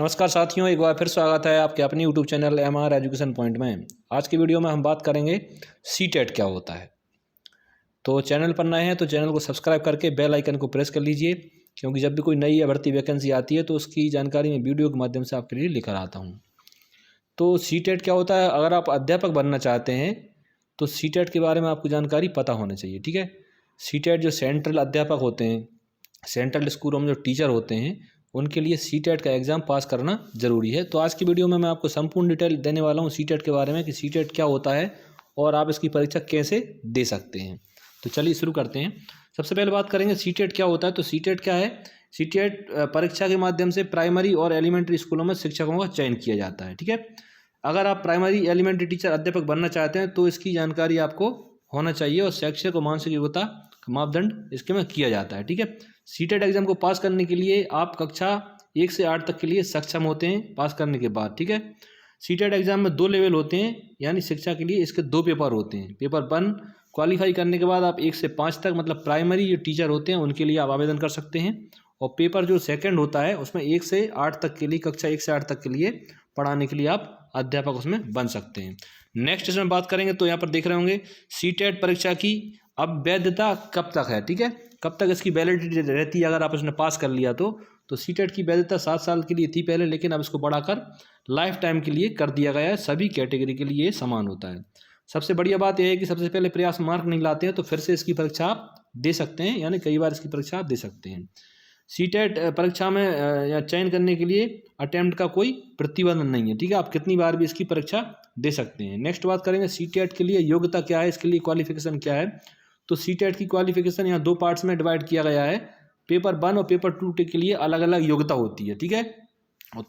नमस्कार साथियों, एक बार फिर स्वागत है आपके अपने YouTube channel MR education point में। आज की वीडियो में हम बात करेंगे सीटेट क्या होता है। तो चैनल पर नए हैं तो चैनल को सब्सक्राइब करके बेल आइकन को प्रेस कर लीजिए, क्योंकि जब भी कोई नई भर्ती वैकेंसी आती है तो उसकी जानकारी मैं वीडियो के माध्यम से आपके लिए लेकर आता हूँ। तो सीटेट क्या होता है, अगर आप अध्यापक बनना चाहते हैं तो सीटेट के बारे में आपको जानकारी पता होना चाहिए। ठीक है, सीटेट जो सेंट्रल अध्यापक होते हैं, सेंट्रल स्कूलों में जो टीचर होते हैं, उनके लिए सीटेट का एग्ज़ाम पास करना ज़रूरी है। तो आज की वीडियो में मैं आपको संपूर्ण डिटेल देने वाला हूँ सीटेट के बारे में कि सीटेट क्या होता है और आप इसकी परीक्षा कैसे दे सकते हैं। तो चलिए शुरू करते हैं। सबसे पहले बात करेंगे सीटेट क्या होता है। तो सीटेट क्या है? सीटेट परीक्षा के माध्यम से प्राइमरी और एलिमेंट्री स्कूलों में शिक्षकों का चयन किया जाता है। ठीक है, अगर आप प्राइमरी एलिमेंट्री टीचर अध्यापक बनना चाहते हैं तो इसकी जानकारी आपको होना चाहिए और शैक्षिक और मानसिक योग्यता का मापदंड इसके में किया जाता है। ठीक है, सीटेट एग्जाम को पास करने के लिए आप कक्षा 1 से 8 तक के लिए सक्षम होते हैं पास करने के बाद। ठीक है, सीटेट एग्जाम में 2 लेवल होते हैं, यानी शिक्षा के लिए इसके 2 पेपर होते हैं। पेपर 1 क्वालिफाई करने के बाद आप 1 से 5 तक, मतलब प्राइमरी जो टीचर होते हैं उनके लिए आप आवेदन कर सकते हैं। और पेपर जो सेकंड होता है उसमें 1 से 8 तक के लिए, कक्षा 1 से 8 तक के लिए पढ़ाने के लिए आप अध्यापक उसमें बन सकते हैं। नेक्स्ट इसमें बात करेंगे तो यहाँ पर देख रहे होंगे सीटेट परीक्षा की अब वैधता कब तक है। ठीक है, कब तक इसकी वैलिडिटी रहती है अगर आप इसने पास कर लिया तो सीटेट की वैधता 7 साल के लिए थी पहले, लेकिन अब इसको बढ़ाकर लाइफ टाइम के लिए कर दिया गया है। सभी कैटेगरी के लिए समान होता है। सबसे बढ़िया बात यह है कि सबसे पहले प्रयास मार्क नहीं लाते हैं तो फिर से इसकी परीक्षा आप दे सकते हैं, यानी कई बार इसकी परीक्षा आप दे सकते हैं। सीटेट परीक्षा में या चयन करने के लिए अटेम्प्ट का कोई प्रतिबंध नहीं है। ठीक है, आप कितनी बार भी इसकी परीक्षा दे सकते हैं। नेक्स्ट बात करेंगे सीटेट के लिए योग्यता क्या है, इसके लिए क्वालिफिकेशन क्या है। तो सीटेट की क्वालिफिकेशन यहाँ 2 पार्ट्स में डिवाइड किया गया है। पेपर 1 और पेपर 2 के लिए अलग अलग योग्यता होती है। ठीक है,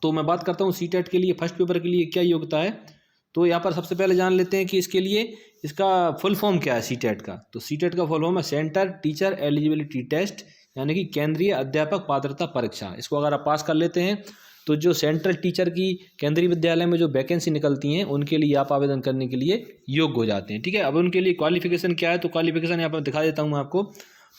तो मैं बात करता हूँ सीटेट के लिए फर्स्ट पेपर के लिए क्या योग्यता है। तो यहाँ पर सबसे पहले जान लेते हैं कि इसके लिए इसका फुल फॉर्म क्या है सीटेट का। तो सीटेट का फुल फॉर्म है सेंटर टीचर एलिजिबिलिटी टेस्ट, यानी कि केंद्रीय अध्यापक पात्रता परीक्षा। इसको अगर आप पास कर लेते हैं तो जो सेंट्रल टीचर की केंद्रीय विद्यालय में जो वैकेंसी निकलती हैं उनके लिए आप आवेदन करने के लिए योग्य हो जाते हैं। ठीक है, अब उनके लिए क्वालिफिकेशन क्या है। तो क्वालिफिकेशन यहाँ पर दिखा देता हूँ मैं आपको।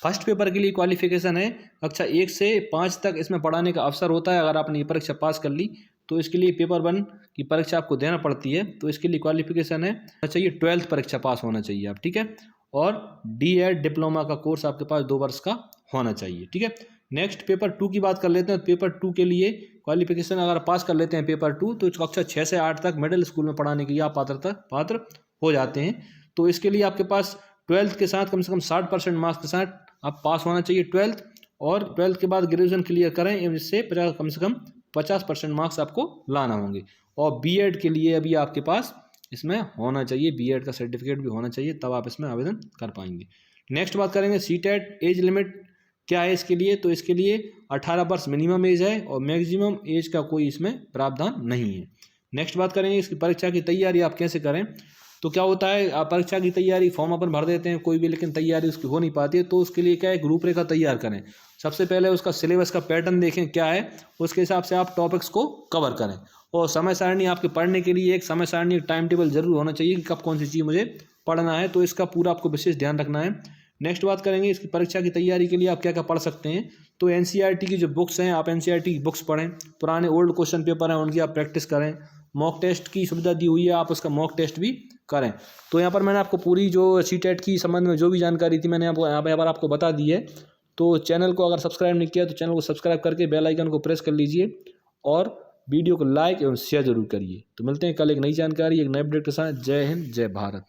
फर्स्ट पेपर के लिए क्वालिफिकेशन है कक्षा 1 से 5 तक इसमें पढ़ाने का अवसर होता है। अगर आपने ये परीक्षा पास कर ली तो इसके लिए पेपर 1 की परीक्षा आपको देना पड़ती है। तो इसके लिए क्वालिफिकेशन है चाहिए 12th परीक्षा पास होना चाहिए आप। ठीक है, और D.Ed डिप्लोमा का कोर्स आपके पास 2 वर्ष का होना चाहिए। ठीक है, नेक्स्ट पेपर 2 की बात कर लेते हैं। पेपर 2 के लिए क्वालिफिकेशन अगर पास कर लेते हैं पेपर 2 तो कक्षा 6 से 8 तक मिडिल स्कूल में पढ़ाने के लिए आप पात्र हो जाते हैं। तो इसके लिए आपके पास 12th के साथ कम से कम 60% मार्क्स के साथ आप पास होना चाहिए 12th, और 12th के बाद ग्रेजुएशन क्लियर करें, इससे कम से कम 50% मार्क्स आपको लाना होंगे। और B.Ed के लिए अभी आपके पास इसमें होना चाहिए, B.Ed का सर्टिफिकेट भी होना चाहिए, तब आप इसमें आवेदन कर पाएंगे। नेक्स्ट बात करेंगे सीटेट एज लिमिट क्या है इसके लिए। तो इसके लिए 18 वर्ष मिनिमम एज है और मैक्सिमम एज का कोई इसमें प्रावधान नहीं है। नेक्स्ट बात करेंगे इसकी परीक्षा की तैयारी आप कैसे करें। तो क्या होता है, आप परीक्षा की तैयारी फॉर्म अपन भर देते हैं कोई भी, लेकिन तैयारी उसकी हो नहीं पाती है। तो उसके लिए क्या है, एक रूपरेखा तैयार करें। सबसे पहले उसका सिलेबस का पैटर्न देखें क्या है, उसके हिसाब से आप टॉपिक्स को कवर करें। और समय सारणी आपके पढ़ने के लिए एक समय सारणी, एक टाइम टेबल जरूर होना चाहिए कि कब कौन सी चीज़ मुझे पढ़ना है। तो इसका पूरा आपको विशेष ध्यान रखना है। नेक्स्ट बात करेंगे इसकी परीक्षा की तैयारी के लिए आप क्या क्या पढ़ सकते हैं। तो NCERT की जो बुक्स हैं आप NCERT की बुक्स पढ़ें, पुराने ओल्ड क्वेश्चन पेपर हैं उनकी आप प्रैक्टिस करें। मॉक टेस्ट की सुविधा दी हुई है, आप उसका मॉक टेस्ट भी करें। तो यहाँ पर मैंने आपको पूरी जो सीटेट की संबंध में जो भी जानकारी थी मैंने आपको यहाँ पर आपको बता दी है। तो चैनल को अगर सब्सक्राइब नहीं किया तो चैनल को सब्सक्राइब करके बेल आइकन को प्रेस कर लीजिए और वीडियो को लाइक एवं शेयर जरूर करिए। तो मिलते हैं कल एक नई जानकारी, एक नए अपडेट के साथ। जय हिंद, जय भारत।